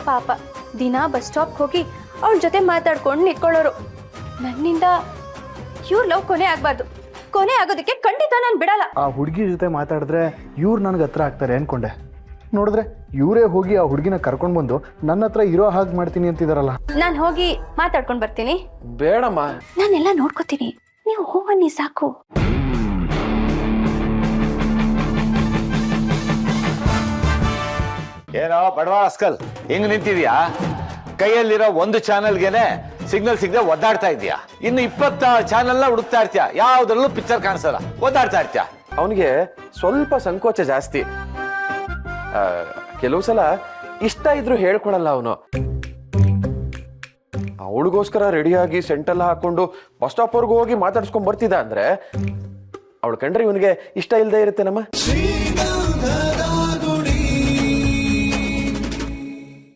ಪಾಪ ದಿನ bus stop ಹೋಗಿ ಅವ್ರ ಜೊತೆ ಮಾತಾಡ್ಕೊಂಡು ನಿಂತ್ಕೊಳ್ಳೋರು. ನನ್ನಿಂದ ಇವ್ರ ಲವ್ ಕೊನೆ ಆಗ್ಬಾರ್ದು. ಕೊನೆ ಆಗೋದಕ್ಕೆ ಖಂಡಿತ ನಾನು ಬಿಡಲ್ಲ. ಆ ಹುಡುಗಿ ಜೊತೆ ಮಾತಾಡಿದ್ರೆ ಇವ್ರು ನನಗೆ ಹತ್ರ ಆಗ್ತಾರೆ ಅನ್ಕೊಂಡೆ. ನೋಡಿದ್ರೆ ಇವರೇ ಹೋಗಿ ಆ ಹುಡುಗಿನ ಕರ್ಕೊಂಡು ಬಂದು ನನ್ನ ಹತ್ರ ಇರೋ ಹಾಗೆ ಮಾಡ್ತೀನಿ ಅಂತಿದಾರಲ್ಲ. ನಾನು ಹೋಗಿ ಮಾತಾಡ್ಕೊಂಡು ಬರ್ತೀನಿ. ಬೇಡಮ್ಮ, ನಾನೆಲ್ಲ ನೋಡ್ಕೋತೀನಿ, ನೀವು ಹೋಗನ್ನಿ ಸಾಕು. ಏನೋ ಬಡವಾ ಅಸ್ಕಲ್ ಹಿಂಗ್ ನಿಂತಿದ್ಯಾ? ಕೈಯಲ್ಲಿರೋ ಒಂದು ಚಾನಲ್ಗೆನೆ ಸಿಗ್ನಲ್ ಸಿಗದೆ ಒದ್ದಾಡ್ತಾ ಇದೀಯಾ. ಇನ್ನು 20 ಚಾನಲ್ನ ಹುಡುಕ್ತಾ ಇರ್ತೀಯ, ಯಾವ್ದ್ರಲ್ಲೂ ಪಿಕ್ಚರ್ ಕಾಣಿಸಲ್ಲ, ಒದ್ದಾಡ್ತಾ ಇರ್ತೀಯ. ಅವನಿಗೆ ಸ್ವಲ್ಪ ಸಂಕೋಚ ಜಾಸ್ತಿ. ಕೆಲವು ಸಲ ಇಷ್ಟ ಇದ್ರು ಹೇಳ್ಕೊಳಲ್ಲ ಅವನು. ಅವಳಿಗೋಸ್ಕರ ರೆಡಿಯಾಗಿ ಸೆಂಟೆಲ್ಲ ಹಾಕೊಂಡು ಬಸ್ ಸ್ಟಾಪ್ ವರ್ಗು ಹೋಗಿ ಮಾತಾಡ್ಸ್ಕೊಂಡ್ ಬರ್ತಿದ್ದ ಅಂದ್ರೆ ಅವಳು ಕಂಡ್ರೆ ಇವನಿಗೆ ಇಷ್ಟ ಇಲ್ಲದೆ ಇರುತ್ತೆ ನಮ್ಮ.